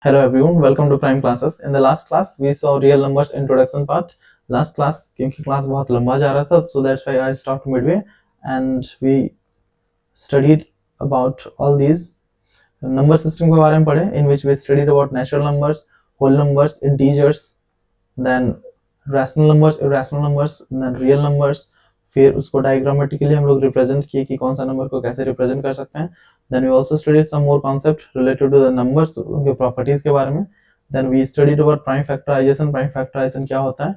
Hello everyone, welcome to Prime Classes. In the last class, we saw real numbers introduction part. Last class क्योंकि class बहुत लंबा जा रहा था, so that's why I stopped midway, and we studied about all these number system के बारे में पढ़े, in which we studied about natural numbers, whole numbers, integers, then rational numbers, irrational numbers, then real numbers. फिर उसको diagrammatically हम लोग represent किए कि कौन सा नंबर को कैसे रिप्रेजेंट कर सकते हैं. Then we also studied some more concept related to the numbers, उनके properties के बारे में. Then we studied about prime factorization. Prime factorization क्या होता है.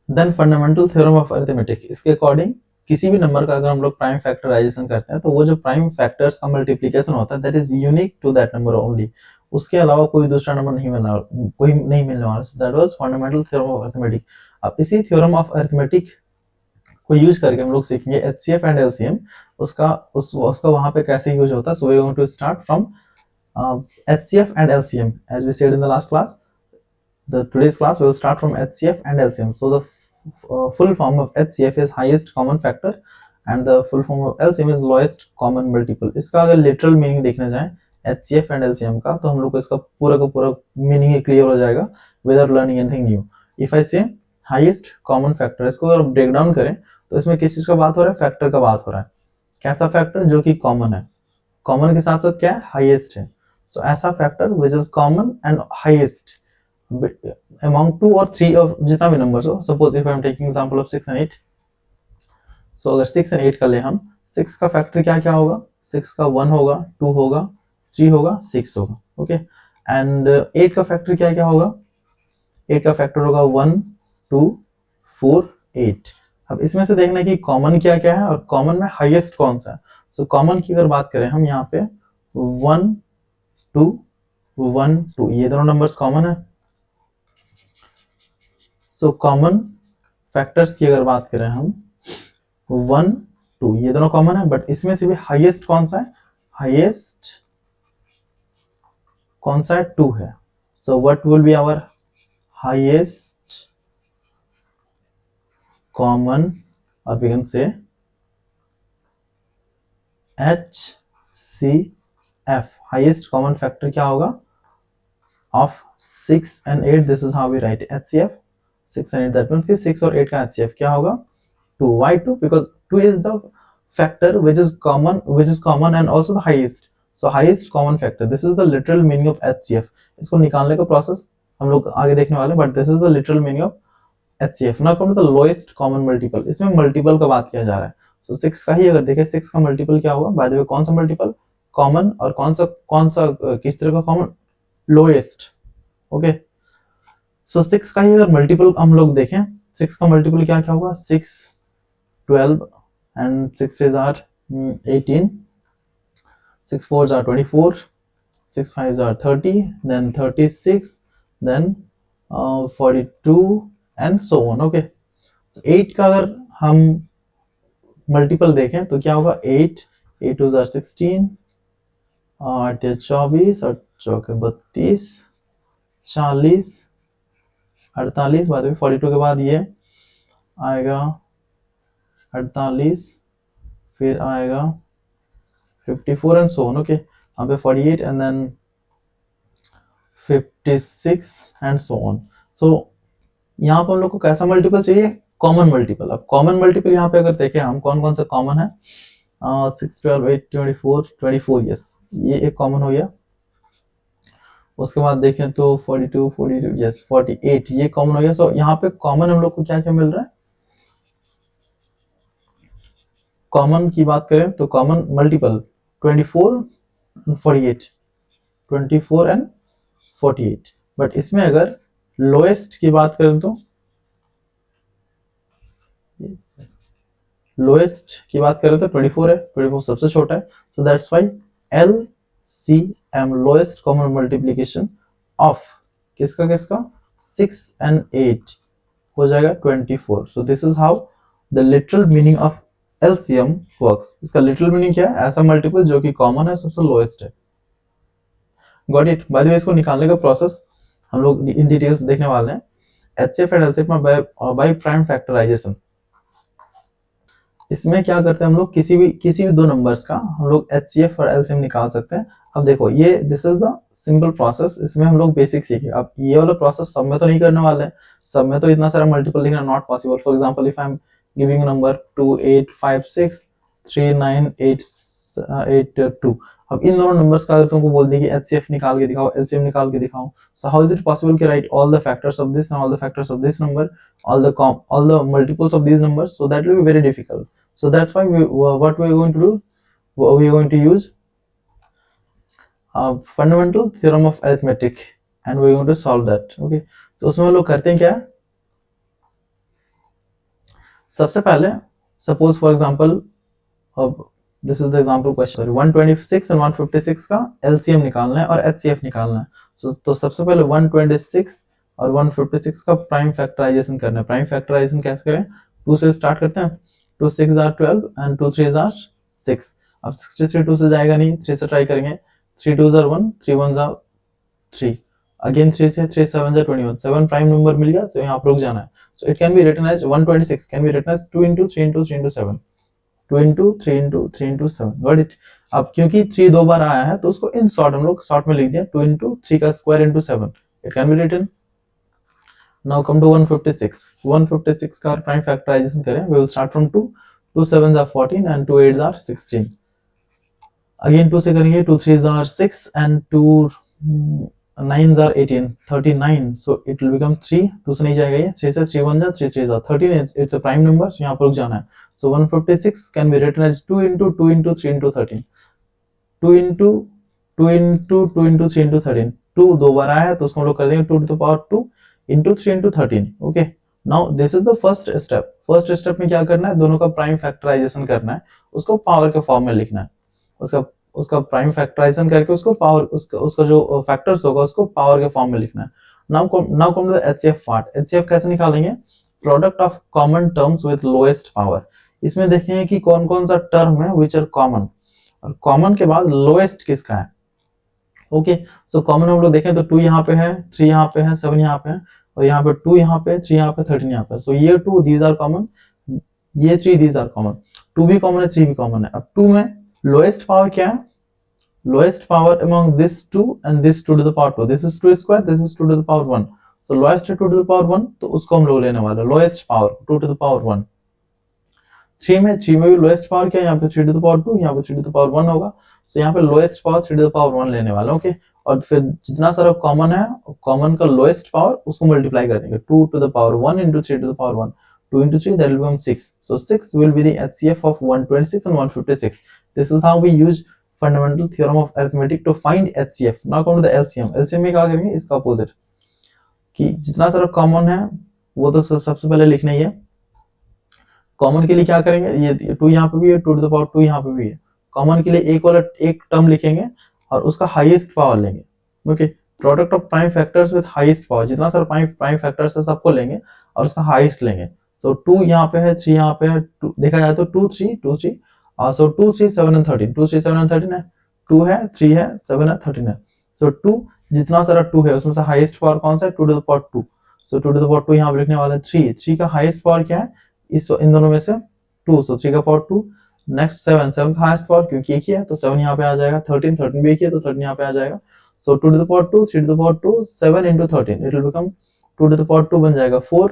Then fundamental theorem of arithmetic. इसके अकॉर्डिंग किसी भी नंबर का अगर हम लोग प्राइम फैक्टराइजेशन करते हैं तो वो जो प्राइम फैक्टर्स का मल्टीप्लिकेशन होता है that is unique to that number only. उसके अलावा कोई दूसरा नंबर नहीं मिलने वाला. That was fundamental theorem of arithmetic. अब इसी थ्योरम ऑफ अरिथमेटिक को यूज करके हम लोग सीखेंगे एचसीएफ एंड एलसीएम. उसका वहां पे कैसे यूज होता है. So we going to start from HCF and LCM as we said in the last class. Today's class will start from HCF and LCM. So the full form of HCF is highest common factor and the full form of LCM is lowest common multiple. इसका अगर literal meaning देखने जाएं HCF and LCM का तो हम लोग को इसका पूरा का पूरा meaning क्लियर हो जाएगा without learning anything new. If I say highest common factor, इसको अगर break down करें तो इसमें किस चीज का बात हो रहा है. फैक्टर का बात हो रहा है. कैसा फैक्टर जो कि कॉमन है. कॉमन के साथ साथ क्या है, हाईएस्ट है. सो ऐसा factor which is common and highest among 2 or 3 of जितना भी नंबर्स हो. Suppose if I am taking example of 6 and 8. सो अगर 6 and 8 का ले हम, 6 का फैक्टर क्या क्या होगा. 6 का 1 होगा, 2 होगा, 3 होगा, 6 होगा. ओके. एंड 8 का फैक्टर क्या क्या होगा. 8 का फैक्टर होगा 1 2 4 8. अब इसमें से देखना है कि कॉमन क्या क्या है और कॉमन में हाईएस्ट कौन सा है. सो कॉमन की अगर बात करें हम यहाँ पे 1 2 1 2 ये दोनों नंबर्स कॉमन है. सो कॉमन फैक्टर्स की अगर बात करें हम 1 2 ये दोनों कॉमन है. बट इसमें से भी हाईएस्ट कौन सा है. हाईएस्ट कौन सा है. 2 है. So what will be our highest common, or we can say HCF. highest common factor क्या होगा of 6 and 8. this is how we write HCF 6 and 8. that means कि 6 और 8 का HCF क्या होगा 2. why 2? because 2 is the factor which is common and also the highest. so highest common factor, this is the literal meaning of HCF. इसको निकालने का process हम लोग आगे देखने वाले हैं. but this is the literal meaning of HCF. now come to the lowest common multiple. इसमें मल्टीपल का बात किया जा रहा है. तो 6 का ही अगर देखें 6 का मल्टीपल क्या होगा. बाय द वे कौन सा मल्टीपल कॉमन और कौन सा किस तरह का कॉमन लोएस्ट. ओके. सो 6 का ही अगर मल्टीपल हम लोग देखें 6 का मल्टीपल क्या क्या होगा. 6 12 and 6 3 are 18, 6 4 are 24, 6 5 are 30, then 36, then 42 and so on. Okay. 8 का अगर हम मल्टीपल देखें तो क्या होगा. 8 8 2 16, 8 24 और 4 32, 40 48. बाद में 42 के बाद ये आएगा 48, फिर आएगा 54 एंड सो ऑन. ओके. यहाँ पे 48 and then 56 and so on. So यहाँ पर हम लोग को कैसा मल्टीपल चाहिए. Common multiple. अब कॉमन मल्टीपल यहाँ पे अगर देखें हम कौन कौन सा कॉमन है. 6 12 8 24 24. यस ये एक कॉमन हो गया. उसके बाद देखें तो 42 42 यस 48 ये कॉमन हो गया. सो यहाँ पे कॉमन हम लोग को क्या क्या मिल रहा है. कॉमन की बात करें तो कॉमन मल्टीपल 24 48, 24 एंड 48. बट इसमें अगर लोएस्ट की बात करें तो लोएस्ट की बात करें तो 24 है. 24 सबसे छोटा है. So that's why LCM lowest common multiplication of किसका 6 and 8 हो जाएगा 24. So this is how the literal meaning of LCM works. इसका लिटरल मीनिंग क्या है. ऐसा मल्टीपल जो कि कॉमन है, सबसे लोएस्ट है. Got it. By the way इसको निकालने का प्रोसेस हम लोग इन डिटेल्स देखने वाले हैं. HCF एंड LCF में बाय प्राइम फैक्टराइजेशन. इसमें क्या करते हैं हम लोग किसी भी दो नंबर्स का हम लोग HCF और LCM निकाल सकते हैं अब देखो ये this is the simple process, इसमें हम लोग बेसिक सीखे। अब ये वाला प्रोसेस सब में तो नहीं करने वाले हैं, सब में तो इतना सारा मल्टीपल लिखना not possible. For example if I am giving number 28563982, अब इन दोनों नंबर्स का अगर तुमको बोल दी कि एचसीएफ निकाल के दिखाओ, एलसीएम निकाल के दिखाओ, so how is it possible to write all the factors of this and all the factors of this number, all the multiples of these numbers? So that will be very difficult. So that's why what we are going to do, we are going to use fundamental theorem of arithmetic and we are going to solve that. Okay, so उसमें हम लोग करते हैं क्या, सबसे पहले suppose for example this is the example question, 126 and 156 का LCM निकालना है और HCF निकालना है। तो सबसे पहले 126 और 156 का प्राइम फैक्टराइजेशन करना है। प्राइम फैक्टराइजेशन कैसे करें, 2 से स्टार्ट करते हैं, 2 6 आर 12 एंड 2 3 आर 6। अब 63 2 से जाएगा नहीं, 3 से ट्राई करेंगे, 3 2 आर 1, 3 1 आर 3, अगेन 3 से, 3 7 आर 21, 7 प्राइम नंबर मिल गया तो यहाँ पर रुक जाना है। So it can be written as 126 can be written as 2 into 3 into 3 into 7, 2 into 3 into 3 into 7, got it. अब क्योंकि 3 दो बार आया है तो उसको इन शॉर्ट हम लोग शॉर्ट में लिख दिया, 2 into 3 का square into 7, it can be written. Now come to 156, 156 का प्राइम फैक्टराइजेशन करें, we will start from 2, 2 7 are 14 and 2 8 are 16, again 2 से करेंगे, 2 3 are 6 and 2 9 are 18, 39, so it will become 3, 2 से नहीं जाएगा ये, 3 से 3 1 जा 3 3 जा 13, इट्स अ प्राइम नंबर, यहाँ पर रुक जाना है। So 156 can be written as 2 into 2 into 3 into 13, 2 into 2 into 2 into 3 into 13, 2 दो बार आया है तो उसको हम लोग कर देंगे 2 to the power 2 into 3 into 13। Okay, now this is the first step. First step में क्या करना है, दोनों का प्राइम फैक्टराइजेशन करना है, उसको पावर के फॉर्म में लिखना है, उसका प्राइम फैक्टराइजेशन करके उसको पावर, उसका जो फैक्टर्स होगा उसको पावर के फॉर्म में लिखना है। Now come to the HCF part. HCF कैसे निकालेंगे, product of common terms with lowest power. इसमें देखेंगे कि कौन कौन सा टर्म है विच आर कॉमन, और कॉमन के बाद लोएस्ट किसका है। ओके, सो कॉमन हम लोग देखें तो 2 यहाँ पे है, 3 यहाँ पे है, 7 यहाँ पे है, और यहाँ पे 2 यहाँ पे, 3 यहाँ पे, 13 यहाँ पे। सो ये 2 दीज आर कॉमन, ये 3 दीज आर कॉमन, 2 भी कॉमन है, 3 भी कॉमन है। अब 2 में लोएस्ट पावर क्या है, lowest power among this 2 and this 2 to the power 2, this is 2 square, this is 2 to the power 1, so lowest है 2 to the power 1, तो उसको हम लोग लेने वाले lowest power 2 to the power 1। 3 में भी लोएस्ट पावर क्या है, यहाँ पे 3 to the power 2, यहाँ पे 3 to the power 1 होगा, तो यहाँ पे lowest power 3 to the power 1 लेने वाला। ओके, और फिर जितना सारा कॉमन है, कॉमन का लोएस्ट पावर उसको मल्टीप्लाई कर देंगे, 2 to the power 1 into 3 to the power 1, 2 into 3 that will become 6, so 6 will be the HCF of 126 and 156। This is how we use fundamental theorem of arithmetic to find HCF। now come to the LCM। LCM में क्या करेंगे, इसका opposite, कि जितना सारा common है वो तो सबसे पहले लिखना ही है। कॉमन के लिए क्या करेंगे, ये 2 यहाँ पे भी है, 2 to the power 2 यहाँ पे भी है, कॉमन के लिए एक टर्म लिखेंगे और उसका हाईएस्ट पावर लेंगे। Okay, product of prime factors with highest power, जितना सारा प्राइम फैक्टर्स है सबको लेंगे और उसका हाईएस्ट लेंगे। सो 2 यहाँ पे है, 3 यहाँ पे है, देखा जाए तो 2 3 2 3, सो 2 3 7 एंड 13, 2 3 7 एंड 13 है, 2 है, 3 है, 7 है, 13 है। सो 2 जितना सारा 2 है उसमें से हाईएस्ट पावर कौन सा है, 2 to the power 2, so 2 to the power 2 यहाँ पे लिखने वाला है। 3 का हाईएस्ट पावर क्या है, इन दोनों में से 2, सो 3 का पावर 2। नेक्स्ट 7 का हाईएस्ट पावर क्योंकि एक ही है तो 7 यहाँ पे आ जाएगा, 13 भी एक ही है तो 13 यहाँ पे आ जाएगा। सो 2 to the power 2, 3 to the power 2, 7 into 13, it will become 2 to the power 2 बन जाएगा 4,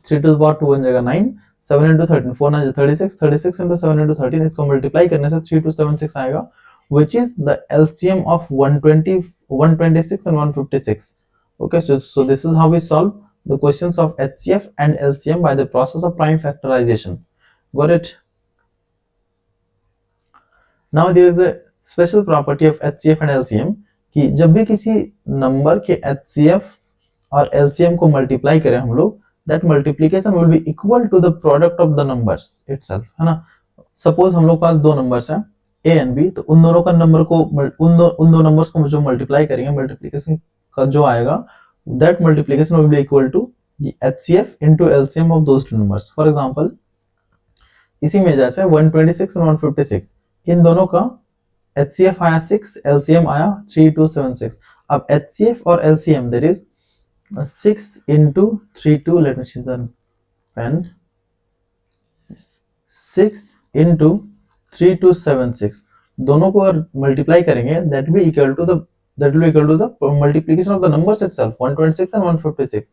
3 to the power 2 बन जाएगा 9, 7 into 13, 4 9 36, 36 into 7 into 13, इसको मल्टीप्लाई करने से 3276 आएगा, which is the LCM of 120, 126 and 156। Okay, so this is how we solve the questions of HCF and LCM by the process of prime factorization। Got it? Now there is a special property of HCF and LCM कि जब भी किसी number के HCF और LCM को multiply करें हम लोग, that multiplication will be equal to the product of the numbers itself, है ना। सपोज हम लोग पास दो नंबर्स हैं A and B, तो उन दोनों का नंबर को उन दो नंबर्स को जो मल्टीप्लाई करेंगे, मल्टीप्लिकेशन का जो आएगा, that multiplication will be equal to the HCF into LCM of those two numbers। For example, इसी में जैसे 126 और 156, इन दोनों का HCF आया 6, LCM आया 3276। अब HCF और LCM that is 6 into 32, let me choose a pen, 6 into 3276 दोनों को अगर मल्टीप्लाई करेंगे that will equal to the multiplication of the numbers itself 126 and 156,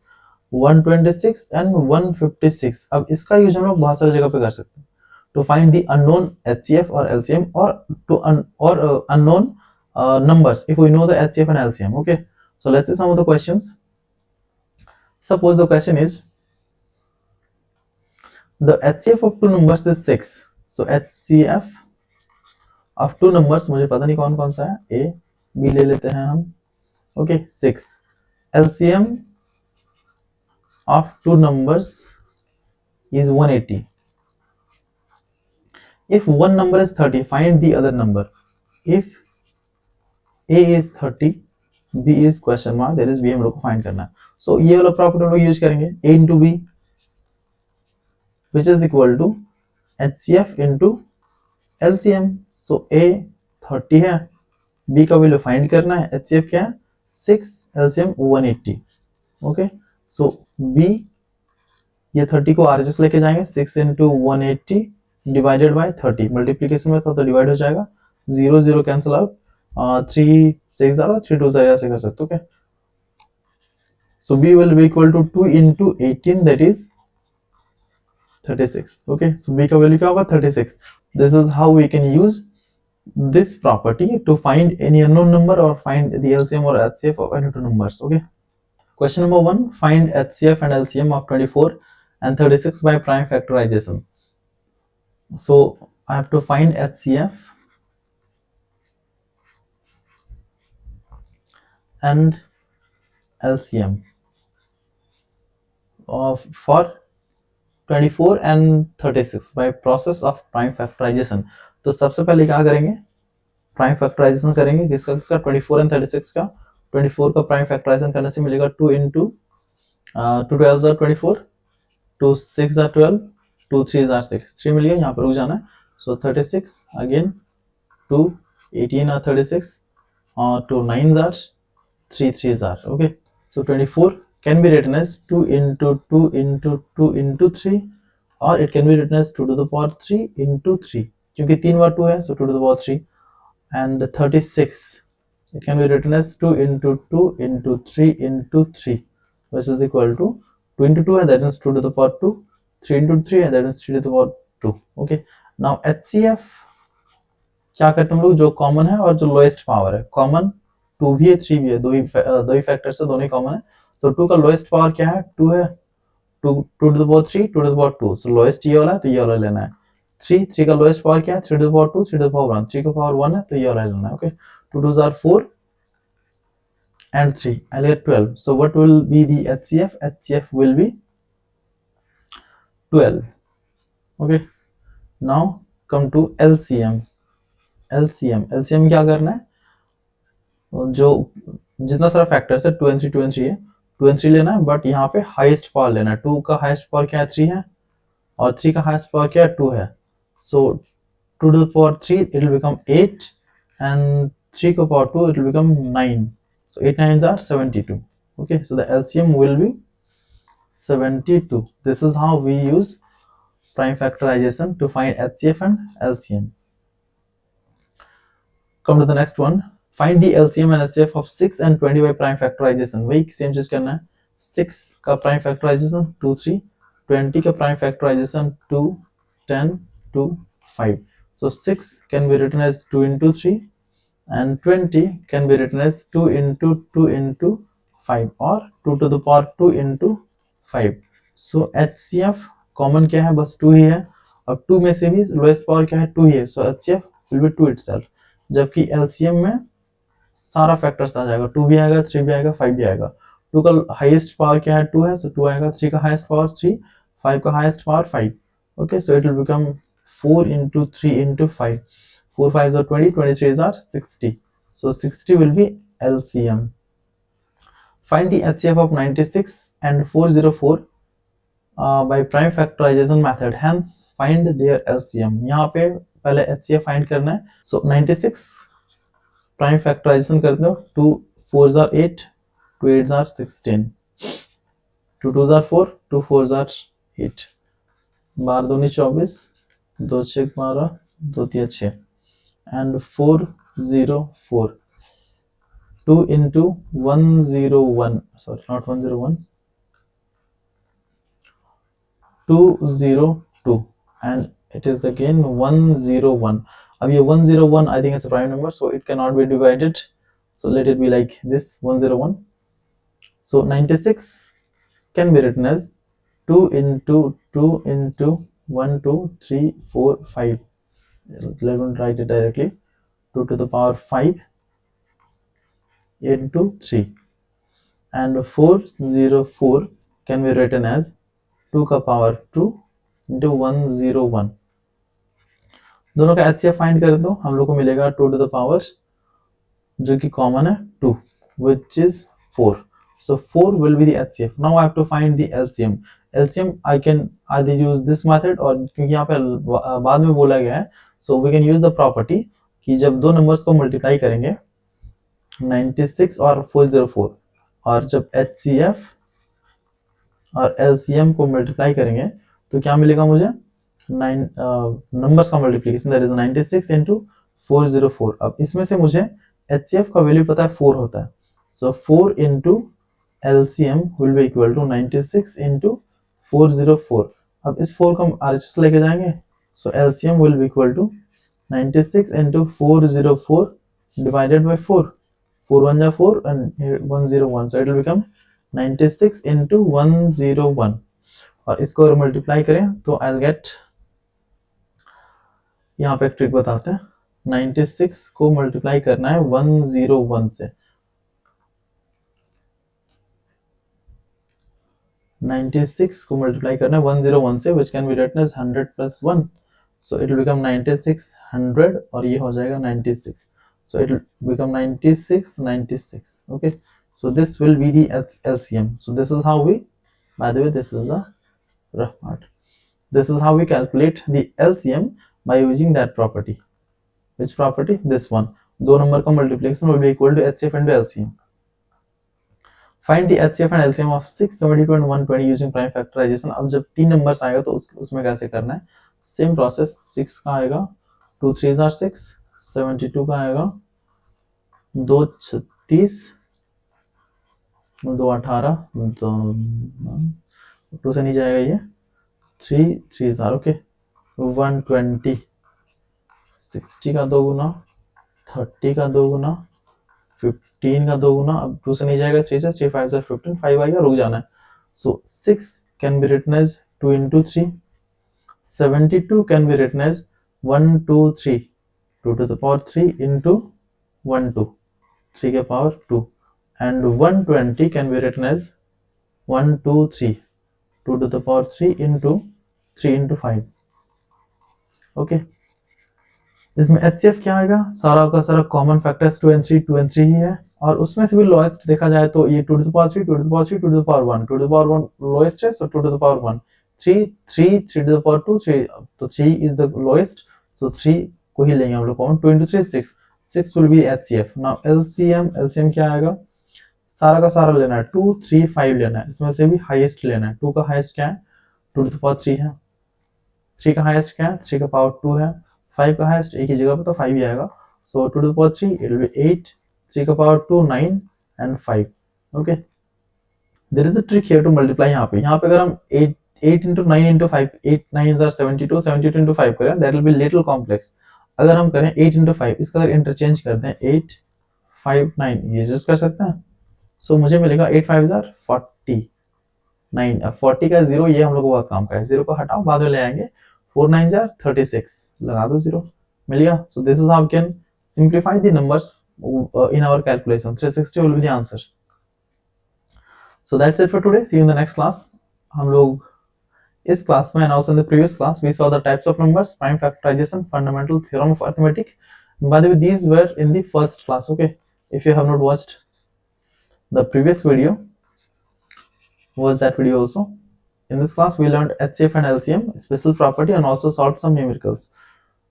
126 and 156। अब इसका यूज हम लोग बहुत सारी जगह पे कर सकते हैं to find the unknown HCF or LCM or unknown numbers if we know the HCF and LCM. Okay, so let's see some of the questions. Suppose the question is the HCF of two numbers is 6. So HCF of two numbers मुझे पता नहीं कौन कौन सा है, A B ले लेते हैं हम. Okay, 6. LCM of two numbers is 180. If one number is 30, find the other number. If A is 30, B is question mark, that is B हम लोग को फाइंड करना है. So ये वाला प्रॉपर्टी हम लोग यूज करेंगे A into B which is equal to HCF into LCM. So A 30 है, B का वैल्यू फाइंड करना है, HCF क्या है 6, LCM 180. ओके, सो B ये 30 को RHS लेके जाएंगे, 6 into 180 डिवाइडेड बाय 30, मल्टीप्लीकेशन में था तो डिवाइड हो जाएगा, 0 0 कैंसिल आउट, 3 6 are 3 2 ऐसे कर सकते हो. Okay, so B will be equal to 2 into 18, that is 36. Okay, so B का वैल्यू क्या होगा 36. This is how we can use this property to find any unknown number or find the LCM or HCF of any two numbers. Okay, question number 1, find HCF and LCM of 24 and 36 by prime factorization. So I have to find HCF and LCM for 24 and 36 by process of prime factorization. तो सबसे पहले क्या करेंगे, prime factorisation करेंगे, किसका 24 and 36 का. 24 का prime factorisation करने से मिलेगा 2 into 2 12 are 24, 2 6 are 12, 2 3 are 6, 3 मिल गया, यहाँ पर रुक जाना है. सो 36 again 2 18 are 36, 2 9 are 3 3 are. Okay, so 24 can be written as 2 into 2 into 2 into 3, or it can be written as 2 to the power 3 into 3, क्योंकि 3 बार 2 है, so 2 to the power 3. And 36 it can be written as 2 into 2 into 3 into 3, which is equal to 2 into 2, and that is 2 to the power 2, 3 into 3, and that is 3 to the power 2. Okay, now HCF क्या करते हैं हम लोग, जो common है और जो lowest power है, कॉमन 2 भी है 3 भी है, दो ही फैक्टर से दोनों ही कॉमन है. तो 2 का लोएस्ट पावर क्या है 2 है, 2 to the power 3 2 to the power 2, so lowest ये वाला है तो ये वाला लेना है. 3 का लोएस्ट पावर क्या है 3 to the power 2 3 to the power 1, 3 का पावर 1 है तो ये वाला लेना है. Okay, 2 2s are 4 and 3, I'll get 12. So what will be the HCF? HCF will be 12. Okay, now come to LCM. LCM क्या करना है, जो जितना सारा फैक्टर्स है 2 and 3 2 and 3 है, 2 and 3 लेना है, बट यहाँ पे हाईएस्ट पावर लेना है. 2 का हाईएस्ट पावर क्या है 3 है, और 3 का हाईएस्ट पावर क्या है 2 है. So 2 to the power 3 it will become 8, and 3 to the power 2 it will become 9. So 8 9s are 72. Okay, so the LCM will be 72. This is how we use prime factorization to find HCF and LCM. Come to the next one. Find the LCM and HCF of 6 and 20 by prime factorization. वही same चीज करना है. 6 का prime factorisation 2 3, 20 का prime factorisation 2 10 2 5. So 6 can be written as 2 into 3, and 20 can be written as 2 into 2 into 5, or 2 to the power 2 into 5. So HCF common क्या है, बस 2 ही है, और 2 में से भी लोएस्ट पावर क्या है 2 ही है, so HCF will be 2 itself. जबकि LCM में सारा फैक्टर्स आ जाएगा, 2 भी आएगा 3 भी आएगा 5 भी आएगा. 2 का हाईएस्ट पावर क्या है 2 है, सो 2 आएगा. 3 का हाईएस्ट पावर 3, 5 का highest power 5. Okay, so it will become 4 into 3 into 5, 4 5s are 20, 23s are 60, so 60 will be LCM. Find the HCF of 96 and 404 by prime factorization method, hence find their LCM. यहाँ पे पहले HCF find करना है. सो 96 prime factorisation करते हो, 2 4s are 8, 2 8s are 16, 2 2s are 4, 2 4s are 8, 12 दूनी 24, 2 6 12, 2 3 6. and 404. 2 into 101, sorry, not 101, 202, and it is again 101. अब ये 101, I think it's a prime number, so it cannot be divided, so let it be like this, 101. So 96 can be written as 2 into 2 into 1 2 3 4 5. Let me write it directly. 2 to the power 5 into 3, and 404 can be written as 2 का power 2 into 101. दोनों का HCF find करें तो हम लोग को मिलेगा 2 to the power जो कि कॉमन है 2, which is 4. So 4 will be the HCF. Now I have to find the LCM. LCM I can either use this method, और क्योंकि यहाँ पे बाद में बोला गया है, so we can use the property कि जब दो नंबर्स को मल्टीप्लाई करेंगे 96 और 404, और जब HCF और LCM को मल्टीप्लाई करेंगे तो क्या मिलेगा मुझे, नंबर्स का मल्टीप्लिकेशन, दैट इज 96 into 404. अब इसमें से मुझे HCF का वैल्यू पता है 4 होता है, so 4 into LCM will be equal to 96 into 404. अब इस 4 को हम RHS लेके जाएंगे, so LCM will be equal to 96 into 404 divided by 4. 4 1 जा 4 and 101, so it will become 96 into 101. और इसको अगर मल्टीप्लाई करें तो I'll get, यहाँ पे एक ट्रिक बताते हैं, 96 को मल्टीप्लाई करना है 101 से, 96 को मल्टीप्लाई करना है 101 से, which can be written as 100 plus 1, so it will become 96 100, और ये हो जाएगा 96, so it will become 96 96. Okay, so this will be the LCM. So this is how we, by the way, this is the rough part, this is how we calculate the LCM by using that property. Which property? This one. दो number का multiplication will be equal to HCF into LCM. Find the HCF and LCM of 6, 72 and 120 using prime factorization. अब जब तीन numbers आएगा तो उसमें कैसे करना है, सेम प्रोसेस. 6 का आएगा 2 3s are 6, 72 का आएगा 2 36, 2 18, 2 से नहीं जाएगा ये, 3 3s are okay, 120, 60 का 2 गुना, 30 का 2 गुना, 15 का 2 गुना, अब 2 से नहीं जाएगा 3 से, 3 5 से 15, 5 आएगा, रुक जाना है. So 6 can be written as 2 into 3, 72 can be written as 1 2 3, 2 to the power 3 into 1 2, 3 के power 2, and 120 can be written as 1 2 3, 2 to the power 3 into 3 into 5. Okay, इसमें HCF क्या आएगा, सारा का सारा कॉमन फैक्टर्स 2 and 3 ही है, और उसमें से भी लोएस्ट देखा जाए तो ये 2 to the power 3, 2 to the power 3, 2 to the power 1, 2 to the power 1 lowest है, so 2 to the power 1, 3 3 3 to the power 2, 3, तो 3 is the lowest, so 3 को ही लेंगे हम लोग common. 2 into 3 6, 6 will be HCF. Now LCM क्या आएगा, सारा का सारा लेना है, 2 3 5 लेना है, इसमें से भी हाईएस्ट लेना है. 2 का हाईएस्ट क्या है, 2 to the power 3 है, 3 का हाईएस्ट क्या है, 3 का पावर 2 है, 5 का हाईएस्ट एक ही जगह पे तो 5 ही आएगा, so 2 to the power 3 it will be 8, 3 का power 2 9 and 5. Okay, there is a trick here to multiply. यहाँ पे अगर हम 8 into 9 into 5, 8 9s are 72, 72 into 5 करें, that will be little complex. अगर हम करें 8 into 5, इसका अगर इंटरचेंज करते हैं 8 5 9, ये यूज कर सकते हैं, so मुझे मिलेगा 8 5s are 49. अब 40 का 0, ये हम लोग को बहुत काम का है, 0 को हटाओ बाद में ले आएंगे, 4 9s are 36, लगा दो 0, मिल गया. So this is how we can simplify the numbers in our calculation. 360 will be the answer. So that's it for today. See you in the next class. हम लोग इस क्लास में and also in the previous class we saw the types of numbers, prime factorization, fundamental theorem of arithmetic. By the way, these were in the first class. Okay, if you have not watched the previous video, watch that video also. In this class we learned HCF and LCM, special property, and also solved some numericals.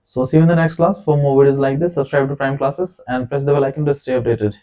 So see you in the next class. For more videos like this, subscribe to Prime Classes and press the bell icon to stay updated.